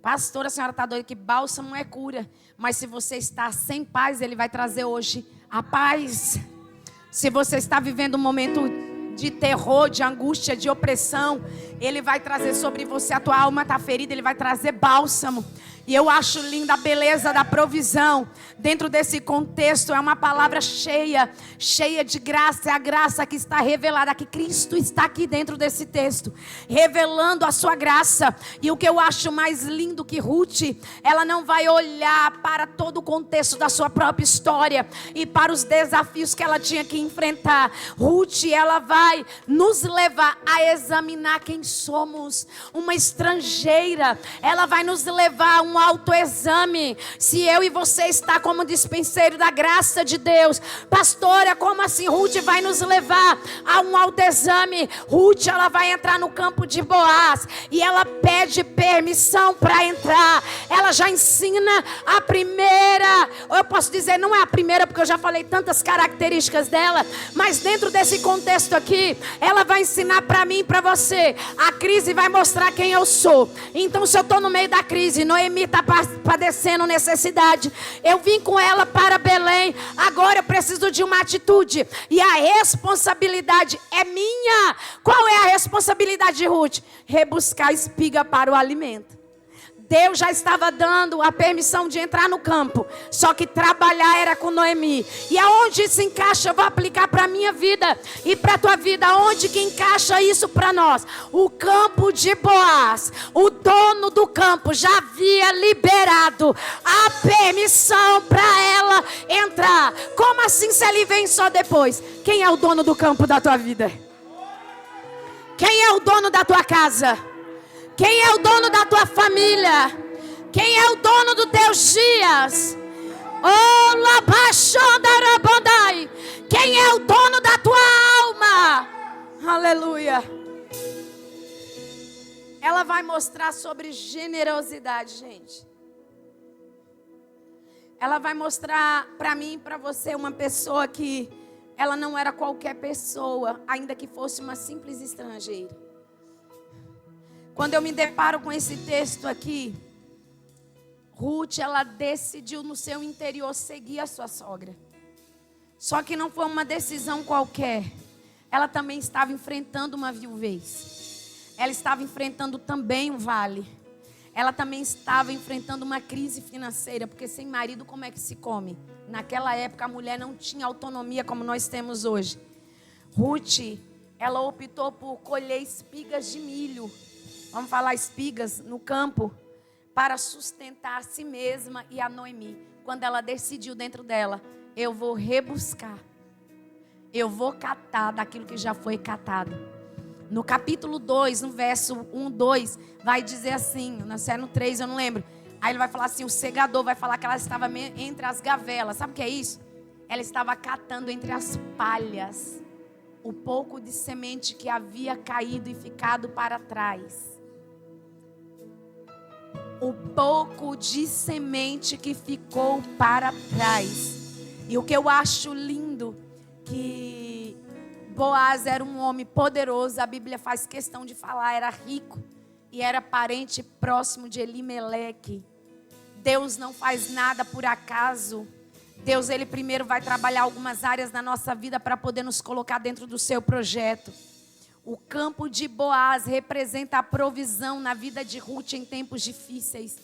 Pastora, a senhora está doida que bálsamo é cura. Mas se você está sem paz, Ele vai trazer hoje a paz. Se você está vivendo um momento de terror, de angústia, de opressão, Ele vai trazer sobre você, a tua alma está ferida, Ele vai trazer bálsamo. E eu acho linda a beleza da provisão. Dentro desse contexto é uma palavra cheia de graça. É a graça que está revelada, que Cristo está aqui dentro desse texto, revelando a sua graça. E o que eu acho mais lindo que Ruth, ela não vai olhar para todo o contexto da sua própria história e para os desafios que ela tinha que enfrentar. Ruth, ela vai nos levar a examinar quem somos. Uma estrangeira, ela vai nos levar a um autoexame. Se eu e você está como dispenseiro da graça de Deus, pastora, como assim? Ruth vai nos levar a um autoexame. Ruth, ela vai entrar no campo de Boaz e ela pede permissão para entrar. Ela já ensina a primeira, eu posso dizer, não é a primeira porque eu já falei tantas características dela, mas dentro desse contexto aqui, ela vai ensinar para mim e para você. A crise vai mostrar quem eu sou. Então, se eu estou no meio da crise, Noemi está padecendo necessidade, eu vim com ela para Belém, agora eu preciso de uma atitude, e a responsabilidade é minha. Qual é a responsabilidade de Ruth? Rebuscar espiga para o alimento. Deus já estava dando a permissão de entrar no campo, só que trabalhar era com Noemi. E aonde isso encaixa, eu vou aplicar para a minha vida e para a tua vida. Aonde que encaixa isso para nós? O campo de Boaz, o dono do campo já havia liberado a permissão para ela entrar. Como assim se ele vem só depois? Quem é o dono do campo da tua vida? Quem é o dono da tua casa? Quem é o dono da tua família? Quem é o dono dos teus dias? Oh, labachondarabandai. Quem é o dono da tua alma? Aleluia. Ela vai mostrar sobre generosidade, gente. Ela vai mostrar para mim e para você uma pessoa que ela não era qualquer pessoa, ainda que fosse uma simples estrangeira. Quando eu me deparo com esse texto aqui, Ruth, ela decidiu no seu interior seguir a sua sogra. Só que não foi uma decisão qualquer. Ela também estava enfrentando uma viuvez. Ela estava enfrentando também um vale. Ela também estava enfrentando uma crise financeira, porque sem marido como é que se come? Naquela época a mulher não tinha autonomia como nós temos hoje. Ruth, ela optou por colher espigas de milho. Vamos falar espigas no campo, para sustentar a si mesma e a Noemi. Quando ela decidiu dentro dela, eu vou rebuscar, eu vou catar daquilo que já foi catado. No capítulo 2, no verso 1, 2, vai dizer assim, no 3 eu não lembro. Aí ele vai falar assim, o segador vai falar que ela estava entre as gavelas. Sabe o que é isso? Ela estava catando entre as palhas o pouco de semente que havia caído e ficado para trás. O pouco de semente que ficou para trás. E o que eu acho lindo, que Boaz era um homem poderoso, a Bíblia faz questão de falar, era rico e era parente próximo de Elimeleque. Deus não faz nada por acaso. Deus, Ele primeiro vai trabalhar algumas áreas da nossa vida para poder nos colocar dentro do seu projeto. O campo de Boaz representa a provisão na vida de Ruth em tempos difíceis.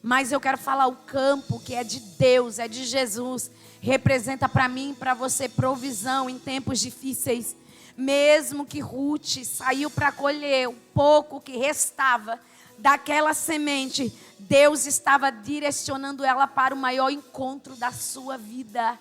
Mas eu quero falar o campo que é de Deus, é de Jesus. Representa para mim e para você provisão em tempos difíceis. Mesmo que Ruth saiu para colher o pouco que restava, daquela semente, Deus estava direcionando ela para o maior encontro da sua vida.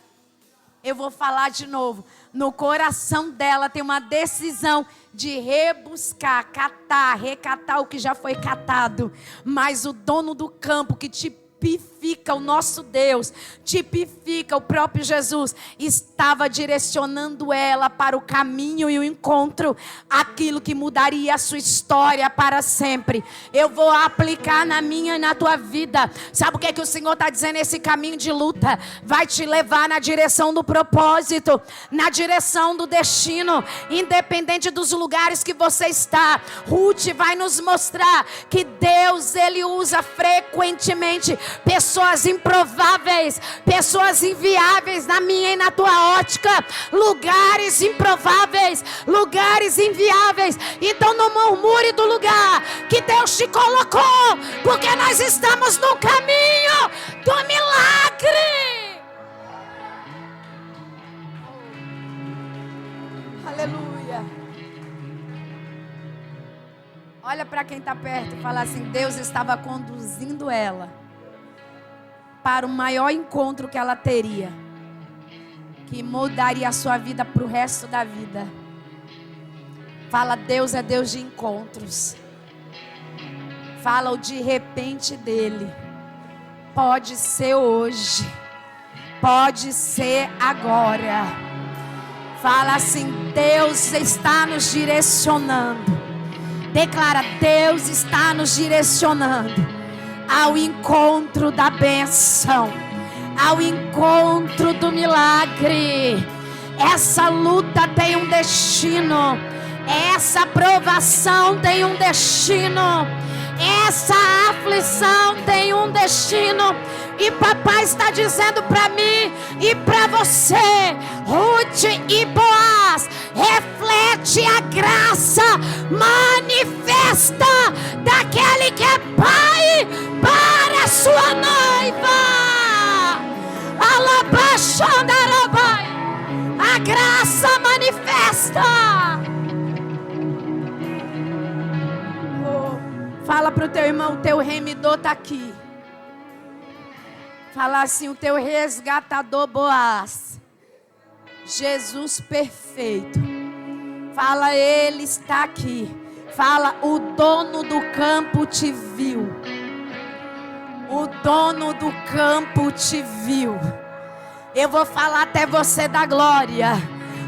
Eu vou falar de novo. No coração dela tem uma decisão de rebuscar, catar, recatar o que já foi catado. Mas o dono do campo que tipifica o nosso Deus, tipifica o próprio Jesus, estava direcionando ela para o caminho e o encontro, aquilo que mudaria a sua história para sempre. Eu vou aplicar na minha e na tua vida. Sabe o que é que o Senhor está dizendo? Esse caminho de luta vai te levar na direção do propósito, na direção do destino, independente dos lugares que você está. Ruth vai nos mostrar que Deus, Ele usa frequentemente pessoas improváveis, pessoas inviáveis na minha e na tua ótica, lugares improváveis, lugares inviáveis. Então não murmure do lugar que Deus te colocou, porque nós estamos no caminho do milagre. Aleluia. Olha para quem está perto e fala assim: Deus estava conduzindo ela para o maior encontro que ela teria, que mudaria a sua vida para o resto da vida. Fala, Deus é Deus de encontros. Fala o de repente dele. Pode ser hoje, pode ser agora. Fala assim: Deus está nos direcionando. Declara: Deus está nos direcionando ao encontro da bênção, ao encontro do milagre. Essa luta tem um destino, essa provação tem um destino, essa aflição tem um destino. E papai está dizendo para mim e para você: Ruth e Boaz, reflete a graça manifesta daquele que é pai para a sua noiva. Alabaxandarabai, a graça manifesta. Fala para o teu irmão: o teu remidor está aqui. Fala assim: o teu resgatador Boaz, Jesus perfeito. Fala: ele está aqui. Fala: o dono do campo te viu. O dono do campo te viu. Eu vou falar até você da glória.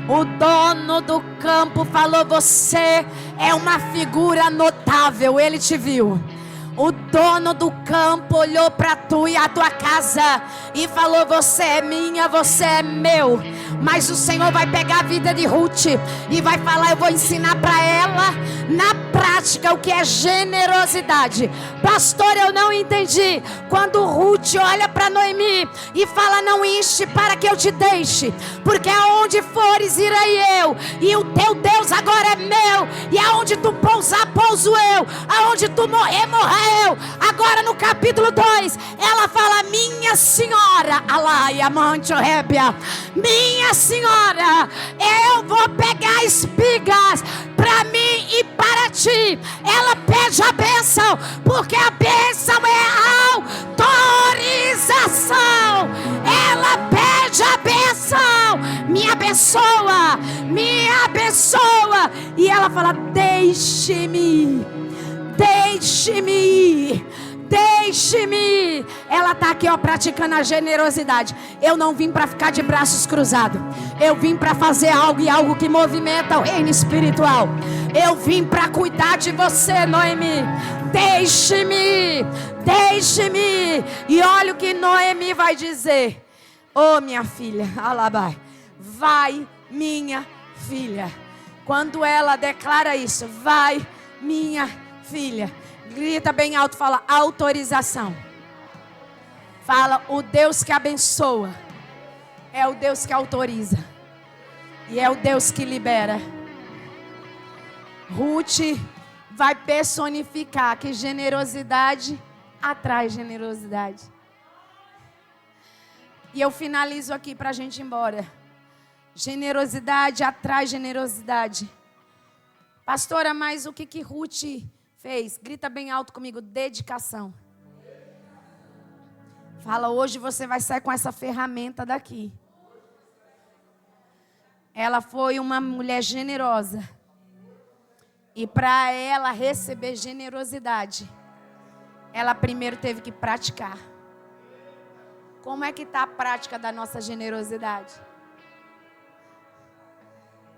O dono do campo falou: você é uma figura notável. Ele te viu. O dono do campo olhou para tu e a tua casa e falou: você é minha, você é meu. Mas o Senhor vai pegar a vida de Ruth e vai falar: eu vou ensinar para ela na prática o que é generosidade. Pastor, eu não entendi. Quando Ruth olha para Noemi e fala: não inste para que eu te deixe, porque aonde fores irei eu, e o teu Deus agora é meu, e aonde tu pousar, pouso eu, aonde tu morrer, morrer eu. Agora no capítulo 2 ela fala: minha senhora, Alaia Mancho Rébia, minha senhora, eu vou pegar espigas para mim e para ti. Ela pede a bênção, porque a bênção é autorização. Ela pede a bênção: me abençoa, me abençoa. E ela fala: deixe-me, deixe-me, deixe-me. Ela está aqui, ó, praticando a generosidade. Eu não vim para ficar de braços cruzados. Eu vim para fazer algo, e algo que movimenta o reino espiritual. Eu vim para cuidar de você, Noemi. Deixe-me, deixe-me. E olha o que Noemi vai dizer: oh, minha filha, alabai, vai, minha filha. Quando ela declara isso: vai, minha filha, grita bem alto, fala: autorização. Fala: o Deus que abençoa é o Deus que autoriza, e é o Deus que libera. Ruth vai personificar que generosidade atrai generosidade. E eu finalizo aqui para a gente ir embora. Generosidade atrai generosidade. Pastora, mas o que Ruth fez. Grita bem alto comigo, dedicação. Fala, hoje você vai sair com essa ferramenta daqui. Ela foi uma mulher generosa. E para ela receber generosidade, ela primeiro teve que praticar. Como é que está a prática da nossa generosidade?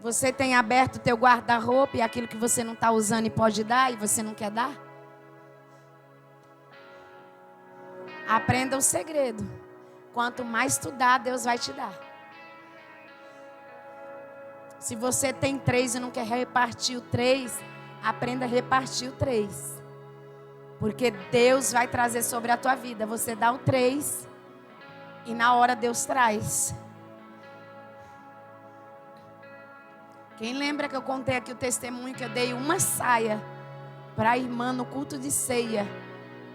Você tem aberto o teu guarda-roupa e aquilo que você não está usando e pode dar e você não quer dar? Aprenda o segredo. Quanto mais tu dá, Deus vai te dar. Se você tem 3 e não quer repartir o 3, aprenda a repartir o 3. Porque Deus vai trazer sobre a tua vida. Você dá o 3 e na hora Deus traz. Quem lembra que eu contei aqui o testemunho que eu dei uma saia para a irmã no culto de ceia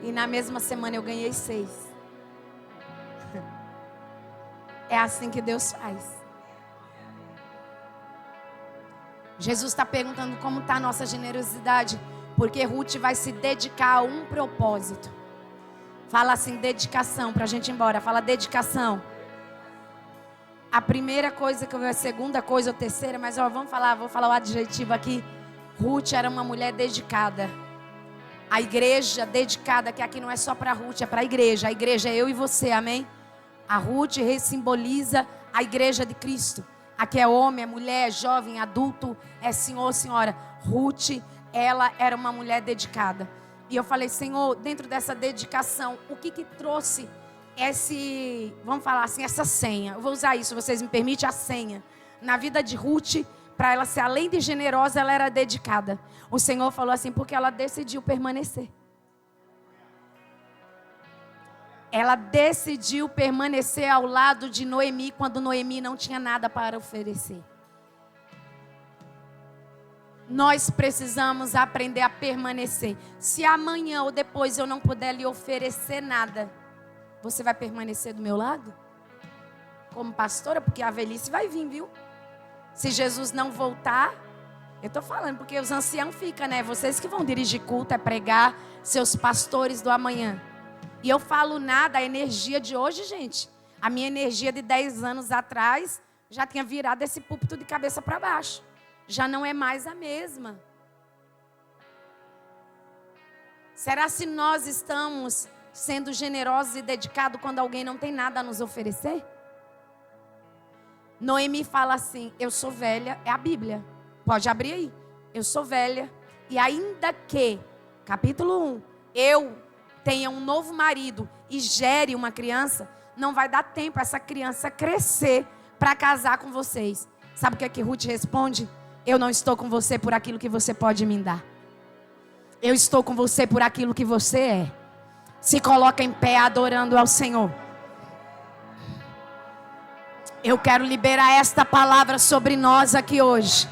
e na mesma semana eu ganhei 6? É assim que Deus faz. Jesus está perguntando como está a nossa generosidade, porque Ruth vai se dedicar a um propósito. Fala assim, dedicação, para a gente ir embora. Fala dedicação. A primeira coisa que eu vi, a segunda coisa, a terceira, mas vou falar o adjetivo aqui. Ruth era uma mulher dedicada. A igreja dedicada, que aqui não é só para Ruth, é para a igreja. A igreja é eu e você, amém? A Ruth simboliza a igreja de Cristo. Aqui é homem, é mulher, é jovem, adulto, é senhor, senhora. Ruth, ela era uma mulher dedicada. E eu falei, Senhor, dentro dessa dedicação, o que trouxe vamos falar assim, essa senha? Eu vou usar isso, vocês me permitem, a senha. Na vida de Ruth, para ela ser além de generosa, ela era dedicada. O Senhor falou assim, porque ela decidiu permanecer. Ela decidiu permanecer ao lado de Noemi, quando Noemi não tinha nada para oferecer. Nós precisamos aprender a permanecer. Se amanhã ou depois eu não puder lhe oferecer nada, você vai permanecer do meu lado? Como pastora, porque a velhice vai vir, viu? Se Jesus não voltar, eu estou falando, porque os anciãos ficam, né? Vocês que vão dirigir culto, é pregar, seus pastores do amanhã. E eu falo nada, a energia de hoje, gente. A minha energia de 10 anos atrás já tinha virado esse púlpito de cabeça para baixo. Já não é mais a mesma. Será se nós estamos sendo generosos e dedicados quando alguém não tem nada a nos oferecer? Noemi fala assim, eu sou velha, é a Bíblia. Pode abrir aí. Eu sou velha e ainda que, capítulo 1, eu tenha um novo marido e gere uma criança, não vai dar tempo a essa criança crescer para casar com vocês. Sabe o que é que Ruth responde? Eu não estou com você por aquilo que você pode me dar. Eu estou com você por aquilo que você é. Se coloca em pé adorando ao Senhor. Eu quero liberar esta palavra sobre nós aqui hoje.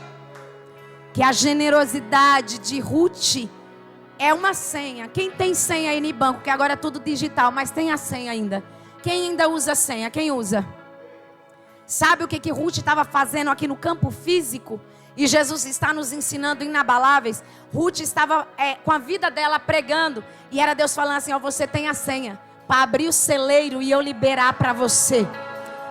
Que a generosidade de Ruth é uma senha. Quem tem senha aí no banco? Que agora é tudo digital, mas tem a senha ainda. Quem ainda usa senha? Quem usa? Sabe o que Ruth estava fazendo aqui no campo físico? E Jesus está nos ensinando inabaláveis. Ruth estava com a vida dela pregando. E era Deus falando assim, você tem a senha para abrir o celeiro e eu liberar para você.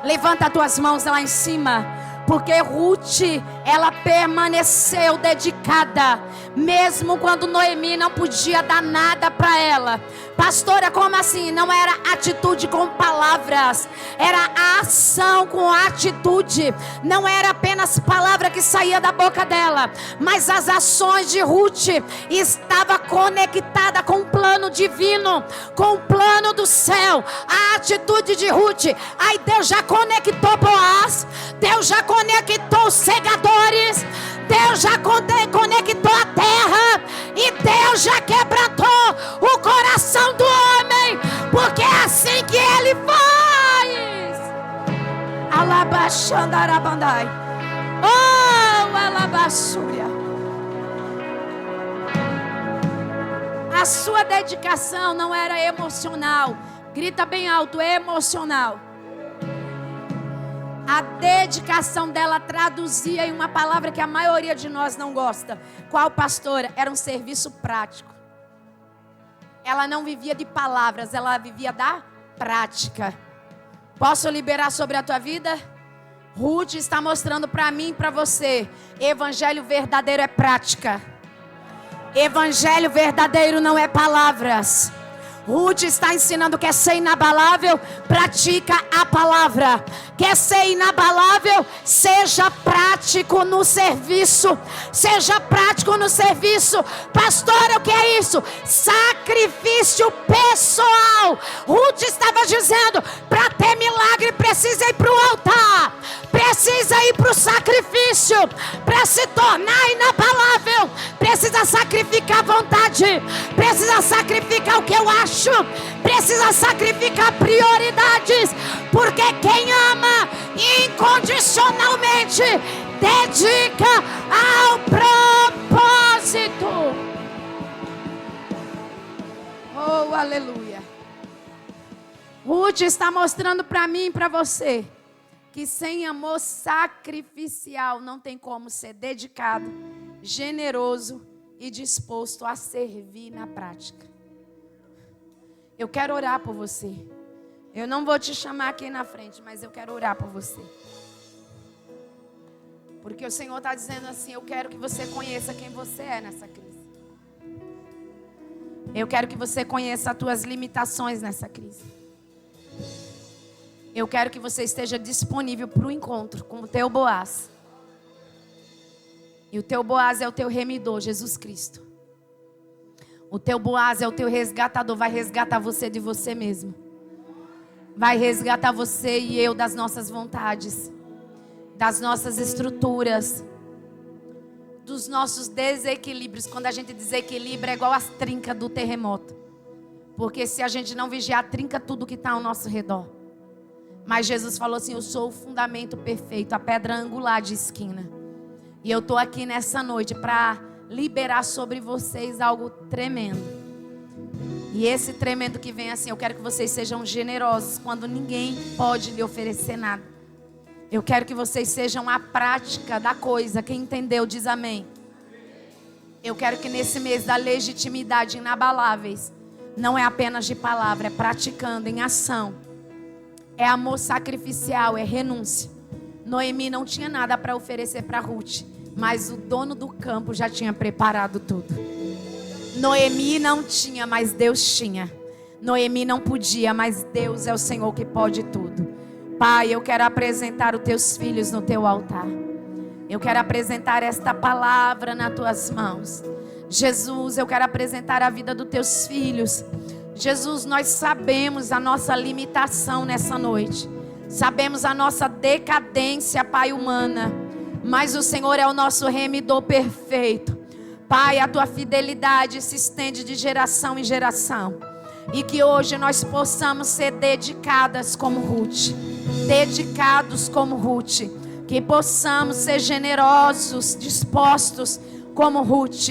Levanta as tuas mãos lá em cima. Porque Ruth, ela permaneceu dedicada, mesmo quando Noemi não podia dar nada para ela. Pastora, como assim? Não era atitude com palavras, era a ação com atitude. Não era apenas palavra que saía da boca dela, mas as ações de Ruth estavam conectadas com o plano divino, com o plano do céu. A atitude de Ruth, aí Deus já conectou Boaz, Deus já conectou os segadores, Deus já conectou a terra e Deus já quebrantou o coração do homem, porque é assim que Ele faz. Alabaxandarabandai. Oh, alabaxúria. A sua dedicação não era emocional. Grita bem alto, emocional. A dedicação dela traduzia em uma palavra que a maioria de nós não gosta. Qual, pastora? Era um serviço prático. Ela não vivia de palavras, ela vivia da prática. Posso liberar sobre a tua vida? Ruth está mostrando para mim e para você: evangelho verdadeiro é prática. Evangelho verdadeiro não é palavras. Ruth está ensinando: quer ser inabalável? Pratica a palavra. Quer ser inabalável? Seja prático no serviço. Seja prático no serviço. Pastora, o que é isso? Sacrifício pessoal. Ruth estava dizendo: para ter milagre precisa ir para o altar. Precisa ir para o sacrifício. Para se tornar inabalável, precisa sacrificar a vontade. Precisa sacrificar o que eu acho. Precisa sacrificar prioridades. Porque quem ama incondicionalmente dedica ao propósito. Oh, aleluia. Ruth está mostrando para mim e para você que sem amor sacrificial não tem como ser dedicado, generoso e disposto a servir na prática. Eu quero orar por você. Eu não vou te chamar aqui na frente, mas eu quero orar por você. Porque o Senhor está dizendo assim: eu quero que você conheça quem você é nessa crise. Eu quero que você conheça as tuas limitações nessa crise. Eu quero que você esteja disponível para o encontro com o teu Boaz. E o teu Boaz é o teu remidor, Jesus Cristo. O teu Boaz é o teu resgatador. Vai resgatar você de você mesmo. Vai resgatar você e eu das nossas vontades, das nossas estruturas, dos nossos desequilíbrios. Quando a gente desequilibra é igual as trincas do terremoto. Porque se a gente não vigiar, trinca tudo que está ao nosso redor. Mas Jesus falou assim: eu sou o fundamento perfeito, a pedra angular de esquina. E eu estou aqui nessa noite para liberar sobre vocês algo tremendo. E esse tremendo que vem assim: eu quero que vocês sejam generosos quando ninguém pode lhe oferecer nada. Eu quero que vocês sejam a prática da coisa. Quem entendeu diz amém. Eu quero que nesse mês da legitimidade inabaláveis, não é apenas de palavra, é praticando em ação. É amor sacrificial, é renúncia. Noemi não tinha nada para oferecer para Ruth, mas o dono do campo já tinha preparado tudo. Noemi não tinha, mas Deus tinha. Noemi não podia, mas Deus é o Senhor que pode tudo. Pai, eu quero apresentar os teus filhos no teu altar. Eu quero apresentar esta palavra nas tuas mãos. Jesus, eu quero apresentar a vida dos teus filhos. Jesus, nós sabemos a nossa limitação nessa noite. Sabemos a nossa decadência, Pai, humana. Mas o Senhor é o nosso remidor perfeito. Pai, a tua fidelidade se estende de geração em geração. E que hoje nós possamos ser dedicadas como Ruth. Dedicados como Ruth. Que possamos ser generosos, dispostos como Ruth.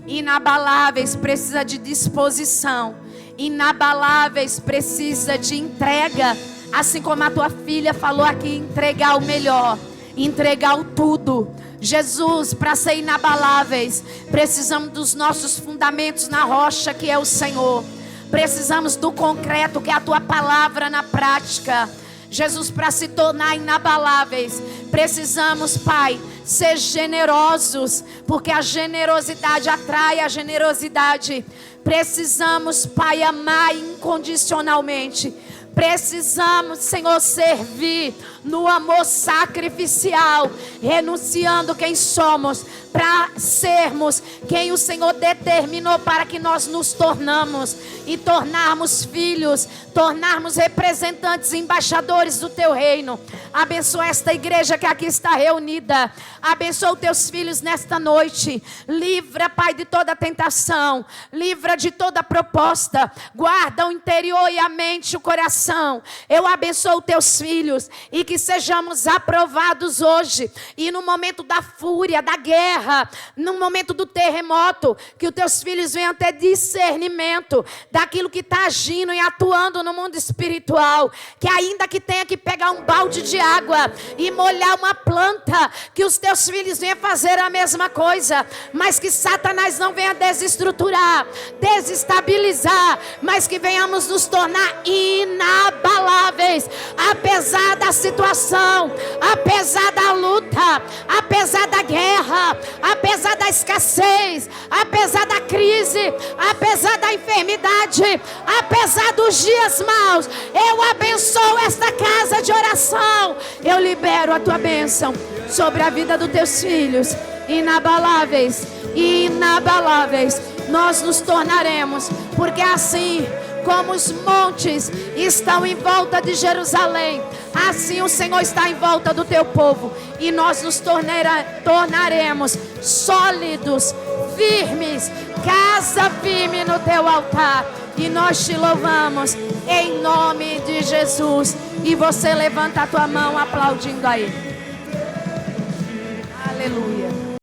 Inabaláveis precisa de disposição. Inabaláveis precisa de entrega. Assim como a tua filha falou aqui, entregar o melhor, entregar o tudo. Jesus, para ser inabaláveis, precisamos dos nossos fundamentos na rocha que é o Senhor. Precisamos do concreto que é a tua palavra na prática. Jesus, para se tornar inabaláveis, precisamos, Pai, ser generosos, porque a generosidade atrai a generosidade. Precisamos, Pai, amar incondicionalmente. Precisamos, Senhor, servir no amor sacrificial, renunciando quem somos, para sermos quem o Senhor determinou para que nós nos tornamos, e tornarmos filhos, tornarmos representantes, embaixadores do teu reino. Abençoa esta igreja que aqui está reunida. Abençoa os teus filhos nesta noite. Livra, Pai, de toda tentação. Livra de toda proposta. Guarda o interior e a mente, o coração situação. Eu abençoo teus filhos e que sejamos aprovados hoje. E no momento da fúria, da guerra, no momento do terremoto, que os teus filhos venham ter discernimento daquilo que está agindo e atuando no mundo espiritual. Que ainda que tenha que pegar um balde de água e molhar uma planta, que os teus filhos venham fazer a mesma coisa, mas que Satanás não venha desestruturar, desestabilizar, mas que venhamos nos tornar inabaláveis, apesar da situação, apesar da luta, apesar da guerra, apesar da escassez, apesar da crise, apesar da enfermidade, apesar dos dias maus. Eu abençoo esta casa de oração. Eu libero a tua bênção sobre a vida dos teus filhos. Inabaláveis, inabaláveis nós nos tornaremos, porque assim como os montes estão em volta de Jerusalém, assim o Senhor está em volta do teu povo, e nós nos tornaremos sólidos, firmes, casa firme no teu altar. E nós te louvamos em nome de Jesus. E você levanta a tua mão aplaudindo aí. Aleluia.